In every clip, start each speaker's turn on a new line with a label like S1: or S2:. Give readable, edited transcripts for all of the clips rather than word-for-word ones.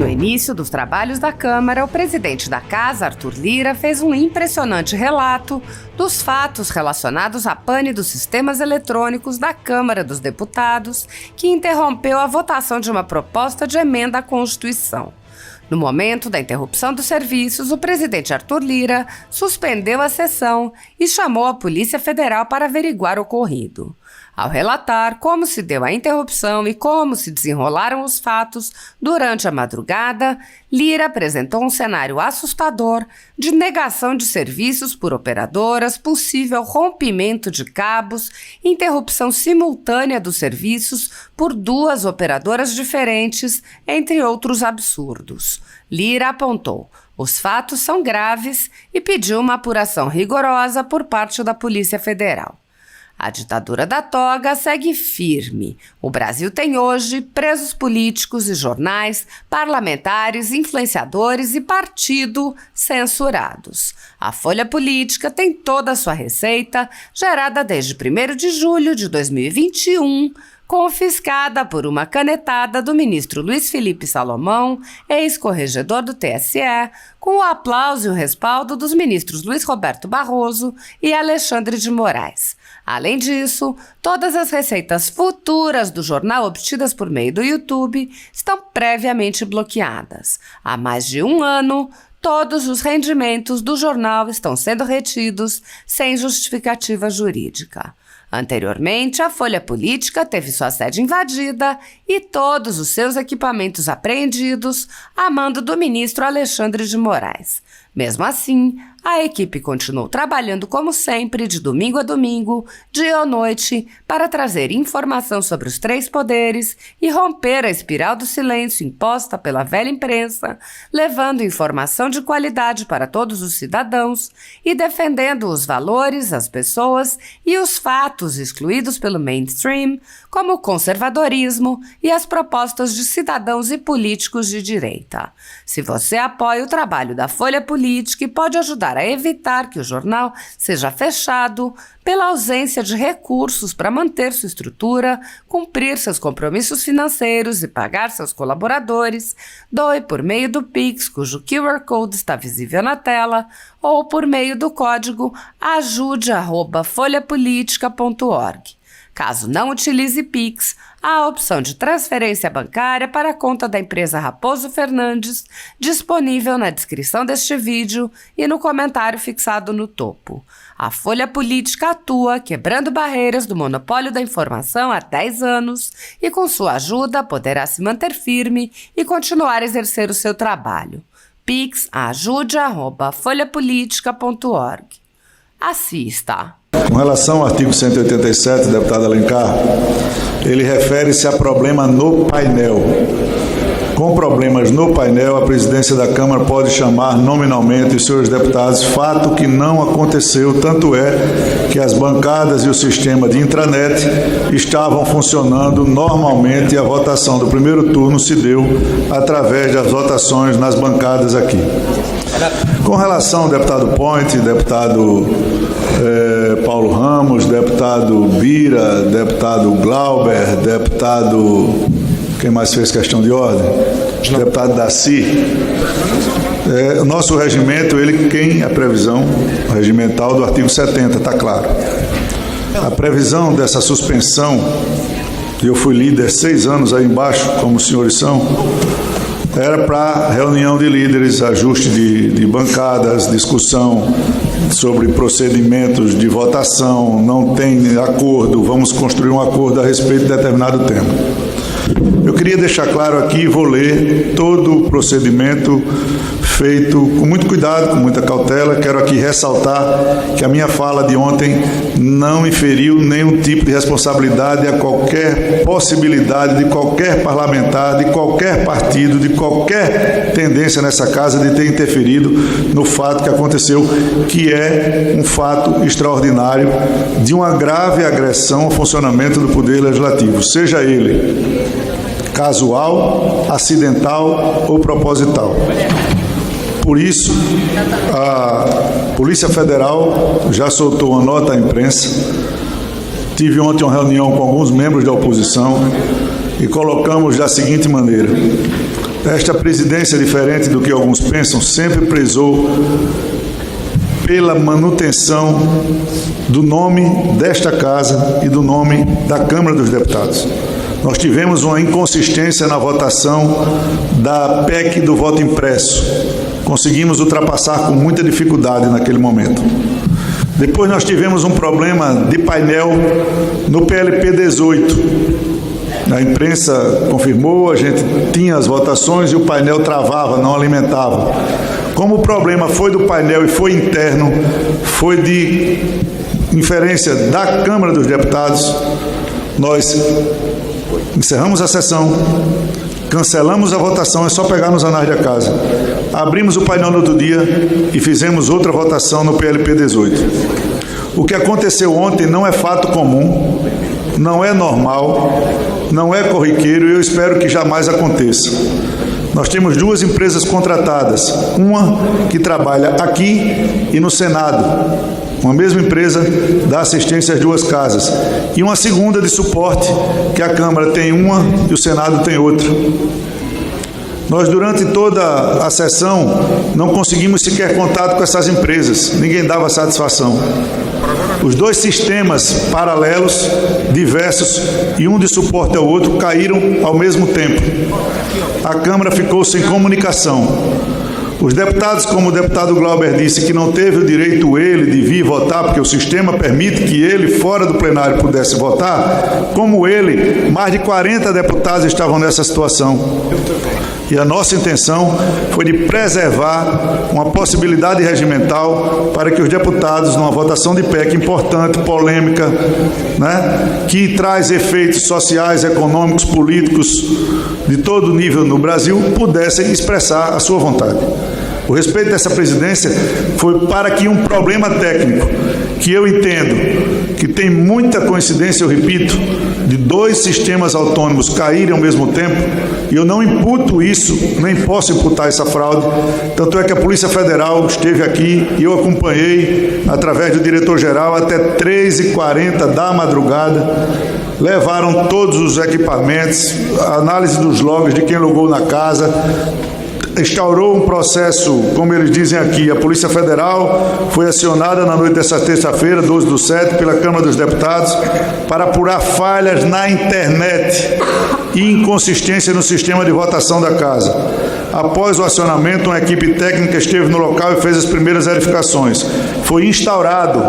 S1: início dos trabalhos da Câmara, o presidente da Casa, Arthur Lira, fez um impressionante relato dos fatos relacionados à pane dos sistemas eletrônicos da Câmara dos Deputados, que interrompeu a votação de uma proposta de emenda à Constituição. No momento da interrupção dos serviços, o presidente Arthur Lira suspendeu a sessão e chamou a Polícia Federal para averiguar o ocorrido. Ao relatar como se deu a interrupção e como se desenrolaram os fatos durante a madrugada, Lira apresentou um cenário assustador de negação de serviços por operadoras, possível rompimento de cabos, interrupção simultânea dos serviços por 2 operadoras diferentes, entre outros absurdos. Lira apontou: os fatos são graves e pediu uma apuração rigorosa por parte da Polícia Federal. A ditadura da toga segue firme. O Brasil tem hoje presos políticos e jornais, parlamentares, influenciadores e partido censurados. A Folha Política tem toda a sua receita, gerada desde 1º de julho de 2021, confiscada por uma canetada do ministro Luiz Felipe Salomão, ex-corregedor do TSE, com o aplauso e o respaldo dos ministros Luiz Roberto Barroso e Alexandre de Moraes. Além disso, todas as receitas futuras do jornal obtidas por meio do YouTube estão previamente bloqueadas. Há mais de 1 ano, todos os rendimentos do jornal estão sendo retidos sem justificativa jurídica. Anteriormente, a Folha Política teve sua sede invadida e todos os seus equipamentos apreendidos a mando do ministro Alexandre de Moraes. Mesmo assim, a equipe continuou trabalhando como sempre, de domingo a domingo, dia ou noite, para trazer informação sobre os 3 poderes e romper a espiral do silêncio imposta pela velha imprensa, levando informação de qualidade para todos os cidadãos e defendendo os valores, as pessoas e os fatos excluídos pelo mainstream, como o conservadorismo e as propostas de cidadãos e políticos de direita. Se você apoia o trabalho da Folha Política e pode ajudar a evitar que o jornal seja fechado pela ausência de recursos para manter sua estrutura, cumprir seus compromissos financeiros e pagar seus colaboradores, doe por meio do Pix, cujo QR Code está visível na tela, ou por meio do código ajude@folhapolitica.org. Caso não utilize Pix, há a opção de transferência bancária para a conta da empresa Raposo Fernandes, disponível na descrição deste vídeo e no comentário fixado no topo. A Folha Política atua quebrando barreiras do monopólio da informação há 10 anos e, com sua ajuda, poderá se manter firme e continuar a exercer o seu trabalho. Pix ajude@folhapolitica.org. Assista.
S2: Com relação ao artigo 187, deputado Alencar, ele refere-se a problema no painel. Com problemas no painel, a presidência da Câmara pode chamar nominalmente os seus deputados, fato que não aconteceu, tanto é que as bancadas e o sistema de intranet estavam funcionando normalmente e a votação do primeiro turno se deu através das votações nas bancadas aqui. Com relação ao deputado Point, deputado Paulo Ramos, deputado Bira, deputado Glauber, deputado... Quem mais fez questão de ordem? Deputado Daci. O nosso regimento, ele tem a previsão regimental do artigo 70, está claro. A previsão dessa suspensão, eu fui líder 6 anos aí embaixo, como os senhores são, era para reunião de líderes, ajuste de bancadas, discussão sobre procedimentos de votação, não tem acordo, vamos construir um acordo a respeito de determinado tema. Eu queria deixar claro aqui, vou ler todo o procedimento feito com muito cuidado, com muita cautela. Quero aqui ressaltar que a minha fala de ontem não inferiu nenhum tipo de responsabilidade a qualquer possibilidade de qualquer parlamentar, de qualquer partido, de qualquer tendência nessa casa de ter interferido no fato que aconteceu, que é um fato extraordinário de uma grave agressão ao funcionamento do Poder Legislativo, seja ele casual, acidental ou proposital. Por isso, a Polícia Federal já soltou uma nota à imprensa. Tive ontem uma reunião com alguns membros da oposição e colocamos da seguinte maneira: Esta presidência, diferente do que alguns pensam, sempre prezou pela manutenção do nome desta casa e do nome da Câmara dos Deputados. Nós tivemos uma inconsistência na votação da PEC do voto impresso. Conseguimos ultrapassar com muita dificuldade naquele momento. Depois nós tivemos um problema de painel no PLP 18. A imprensa confirmou, a gente tinha as votações e o painel travava, não alimentava. Como o problema foi do painel e foi interno, foi de inferência da Câmara dos Deputados, nós encerramos a sessão, cancelamos a votação, é só pegar nos anais da casa. Abrimos o painel no outro dia e fizemos outra votação no PLP 18. O que aconteceu ontem não é fato comum, não é normal, não é corriqueiro e eu espero que jamais aconteça. Nós temos duas empresas contratadas, uma que trabalha aqui e no Senado, uma mesma empresa dá assistência às duas casas, e uma segunda de suporte, que a Câmara tem uma e o Senado tem outra. Nós, durante toda a sessão, não conseguimos sequer contato com essas empresas, ninguém dava satisfação. Os dois sistemas paralelos, diversos, e um de suporte ao outro, caíram ao mesmo tempo. A Câmara ficou sem comunicação. Os deputados, como o deputado Glauber disse, que não teve o direito ele de vir votar, porque o sistema permite que ele, fora do plenário, pudesse votar, como ele, mais de 40 deputados estavam nessa situação. E a nossa intenção foi de preservar uma possibilidade regimental para que os deputados, numa votação de PEC importante, polêmica, que traz efeitos sociais, econômicos, políticos, de todo nível no Brasil, pudessem expressar a sua vontade. O respeito dessa presidência foi para que um problema técnico, que eu entendo que tem muita coincidência, eu repito, de dois sistemas autônomos caírem ao mesmo tempo, e eu não imputo isso, nem posso imputar essa fraude, tanto é que a Polícia Federal esteve aqui e eu acompanhei, através do diretor-geral, até 3h40 da madrugada, levaram todos os equipamentos, a análise dos logs de quem logou na casa, instaurou um processo, como eles dizem aqui, a Polícia Federal foi acionada na noite dessa terça-feira, 12/7, pela Câmara dos Deputados, para apurar falhas na internet e inconsistência no sistema de votação da casa. Após o acionamento, uma equipe técnica esteve no local e fez as primeiras verificações. Foi instaurado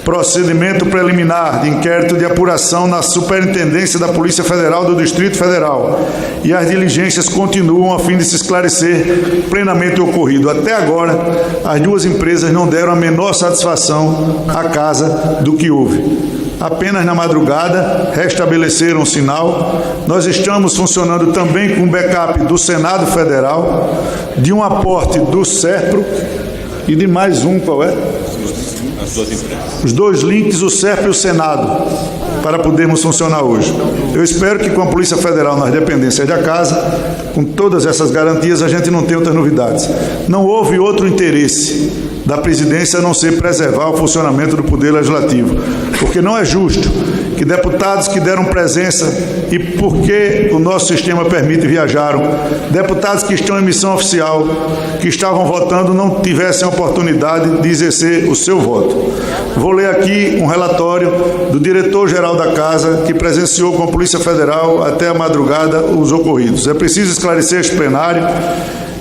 S2: procedimento preliminar de inquérito de apuração na Superintendência da Polícia Federal do Distrito Federal e as diligências continuam a fim de se esclarecer plenamente o ocorrido. Até agora, as duas empresas não deram a menor satisfação à casa do que houve. Apenas na madrugada restabeleceram o sinal. Nós estamos funcionando também com backup do Senado Federal, de um aporte do SERPRO e de mais um, qual é? Os dois links, o SERP e o Senado, para podermos funcionar hoje. Eu espero que com a Polícia Federal nas dependências da casa, com todas essas garantias, a gente não tenha outras novidades. Não houve outro interesse da presidência a não ser preservar o funcionamento do Poder Legislativo, porque não é justo que deputados que deram presença e porque o nosso sistema permite viajaram, deputados que estão em missão oficial, que estavam votando, não tivessem a oportunidade de exercer o seu voto. Vou ler aqui um relatório do diretor-geral da Casa, que presenciou com a Polícia Federal até a madrugada os ocorridos. É preciso esclarecer este plenário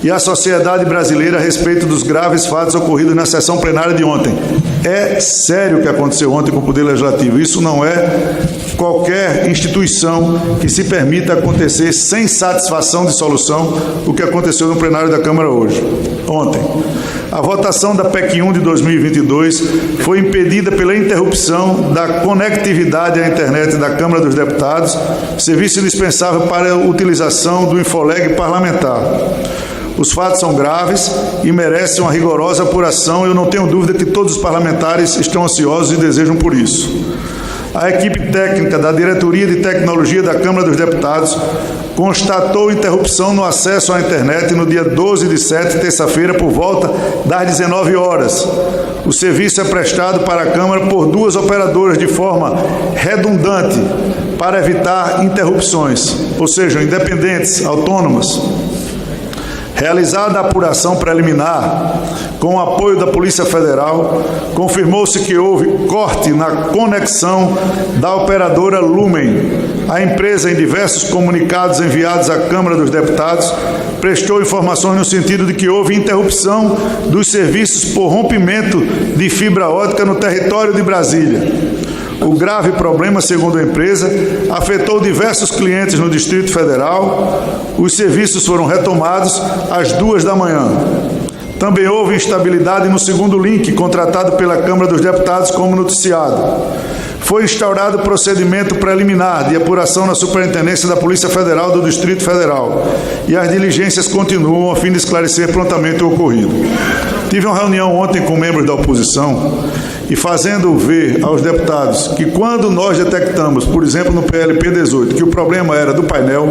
S2: e a sociedade brasileira a respeito dos graves fatos ocorridos na sessão plenária de ontem. É sério o que aconteceu ontem com o Poder Legislativo. Isso não é qualquer instituição que se permita acontecer sem satisfação de solução o que aconteceu no plenário da Câmara hoje. Ontem, a votação da PEC 1 de 2022 foi impedida pela interrupção da conectividade à internet da Câmara dos Deputados, serviço indispensável para a utilização do Infoleg parlamentar. Os fatos são graves e merecem uma rigorosa apuração e eu não tenho dúvida que todos os parlamentares estão ansiosos e desejam por isso. A equipe técnica da Diretoria de Tecnologia da Câmara dos Deputados constatou interrupção no acesso à internet no dia 12/7, terça-feira, por volta das 19 horas. O serviço é prestado para a Câmara por duas operadoras de forma redundante, para evitar interrupções, ou seja, independentes, autônomas. Realizada a apuração preliminar, com o apoio da Polícia Federal, confirmou-se que houve corte na conexão da operadora Lumen. A empresa, em diversos comunicados enviados à Câmara dos Deputados, prestou informações no sentido de que houve interrupção dos serviços por rompimento de fibra ótica no território de Brasília. O grave problema, segundo a empresa, afetou diversos clientes no Distrito Federal. Os serviços foram retomados às 2 da manhã. Também houve instabilidade no segundo link, contratado pela Câmara dos Deputados como noticiado. Foi instaurado procedimento preliminar de apuração na Superintendência da Polícia Federal do Distrito Federal e as diligências continuam a fim de esclarecer prontamente o ocorrido. Tive uma reunião ontem com membros da oposição e fazendo ver aos deputados que quando nós detectamos, por exemplo, no PLP 18, que o problema era do painel,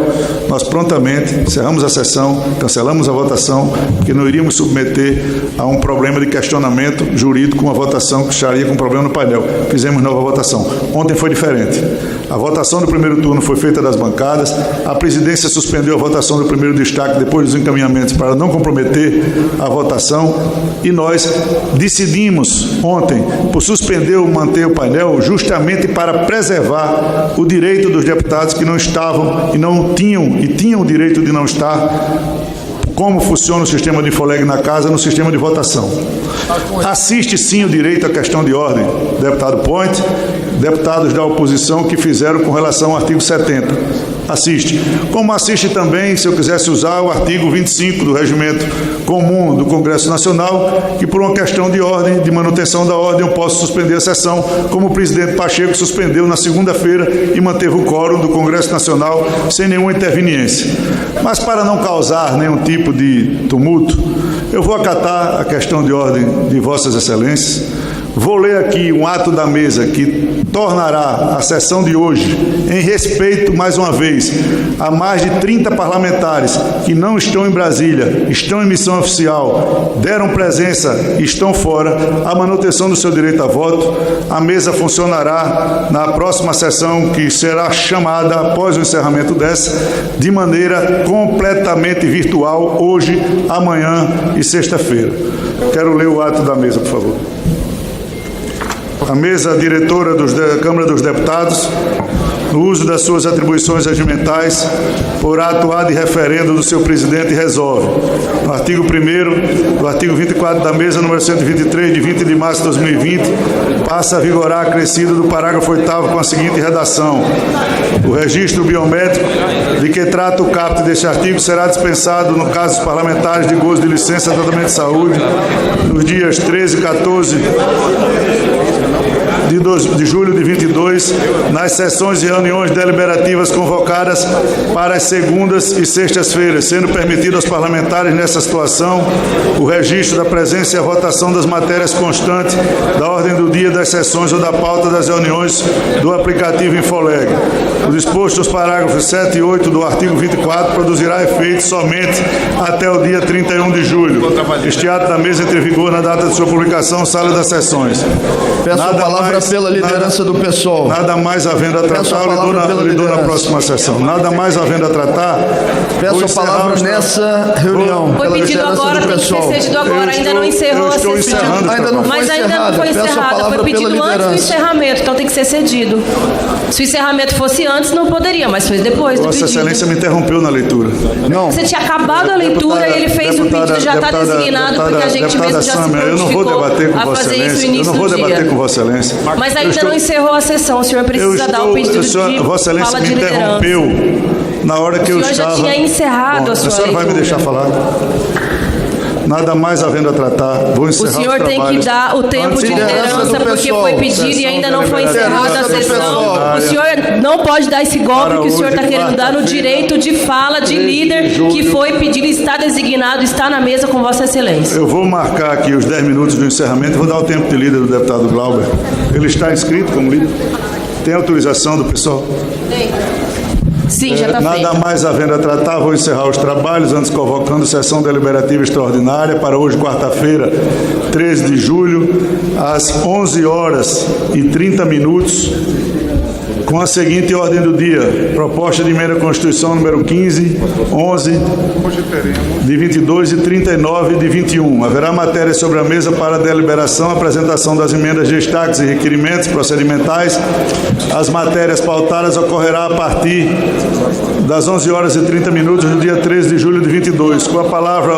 S2: nós prontamente encerramos a sessão, cancelamos a votação, porque não iríamos submeter a um problema de questionamento jurídico, uma votação que estaria com problema no painel. Fizemos nova votação. Ontem foi diferente. A votação do primeiro turno foi feita das bancadas, a presidência suspendeu a votação do primeiro destaque depois dos encaminhamentos para não comprometer a votação e nós decidimos ontem por suspender ou manter o painel justamente para preservar o direito dos deputados que não estavam e não tinham e tinham o direito de não estar. Como funciona o sistema de Infoleg na casa no sistema de votação. Assiste sim o direito à questão de ordem, deputado Point, deputados da oposição que fizeram com relação ao artigo 70. Assiste. Como assiste também, se eu quisesse usar o artigo 25 do Regimento Comum do Congresso Nacional, que por uma questão de ordem, de manutenção da ordem, eu posso suspender a sessão, como o presidente Pacheco suspendeu na segunda-feira e manteve o quórum do Congresso Nacional sem nenhuma interveniência. Mas para não causar nenhum tipo de tumulto, eu vou acatar a questão de ordem de Vossas Excelências. Vou ler aqui um ato da mesa que tornará a sessão de hoje, em respeito, mais uma vez, a mais de 30 parlamentares que não estão em Brasília, estão em missão oficial, deram presença e estão fora, a manutenção do seu direito a voto. A mesa funcionará na próxima sessão, que será chamada, após o encerramento dessa, de maneira completamente virtual, hoje, amanhã e sexta-feira. Quero ler o ato da mesa, por favor. A mesa diretora da Câmara dos Deputados, no uso das suas atribuições regimentais, por ato ad referendo do seu presidente, resolve. No artigo 1º do artigo 24 da mesa, número 123, de 20 de março de 2020, passa a vigorar acrescido do parágrafo 8º com a seguinte redação: o registro biométrico de que trata o caput deste artigo será dispensado no caso dos parlamentares de gozo de licença de tratamento de saúde nos dias 13 e 14 de julho de 22, nas sessões e reuniões deliberativas convocadas para as segundas e sextas-feiras, sendo permitido aos parlamentares nessa situação o registro da presença e a votação das matérias constantes da ordem do dia das sessões ou da pauta das reuniões do aplicativo Infoleg. O disposto nos parágrafos 7 e 8 do artigo 24 produzirá efeito somente até o dia 31 de julho. Este ato da mesa entra em vigor na data de sua publicação, sala das sessões.
S3: Peço a palavra pela liderança do PSOL.
S2: Nada mais havendo a tratar, lhe dou na próxima sessão. Nada mais havendo a tratar.
S3: Peço a palavra nessa reunião.
S4: Foi pedido agora, tem que ser cedido agora. Ainda não encerrou a sessão. Mas ainda não foi encerrada. Foi pedido antes do encerramento, então tem que ser cedido. Se o encerramento fosse antes, não poderia, mas foi depois do
S2: Vossa
S4: pedido.
S2: Excelência me interrompeu na leitura.
S3: Não.
S4: Você tinha acabado a leitura e ele fez o pedido, já está designado, porque a gente mesmo já se
S2: eu não vou debater com
S4: a
S2: Vossa
S4: fazer isso no
S2: Excelência. Eu
S4: início
S2: não vou
S4: do
S2: debater
S4: dia.
S2: com Vossa Excelência.
S4: Mas ainda não encerrou a sessão, o senhor precisa dar o pedido de
S2: Vossa Excelência
S4: fala
S2: me
S4: de liderança.
S2: interrompeu na hora que eu estava...
S4: O senhor já tinha encerrado a sua leitura.
S2: A senhora vai me deixar falar? Nada mais havendo a tratar, vou encerrar os trabalhos.
S4: O senhor tem que dar o tempo de liderança, porque foi pedido e ainda não foi encerrada a sessão. O senhor não pode dar esse golpe que o senhor está querendo dar no direito de fala de líder que foi pedido, está designado, está na mesa com Vossa Excelência.
S2: Eu vou marcar aqui os 10 minutos do encerramento e vou dar o tempo de líder do deputado Glauber. Ele está inscrito como líder? Tem autorização do pessoal?
S4: Tem. Sim, já está feito.
S2: Nada mais havendo a tratar, vou encerrar os trabalhos, antes convocando sessão deliberativa extraordinária para hoje, quarta-feira, 13 de julho, às 11h30, com com a seguinte ordem do dia: proposta de emenda à Constituição número 15, 11, de 22 e 39 de 21. Haverá matéria sobre a mesa para deliberação, apresentação das emendas, destaques e requerimentos procedimentais. As matérias pautadas ocorrerá a partir das 11h30 do dia 13 de julho de 22. Com a palavra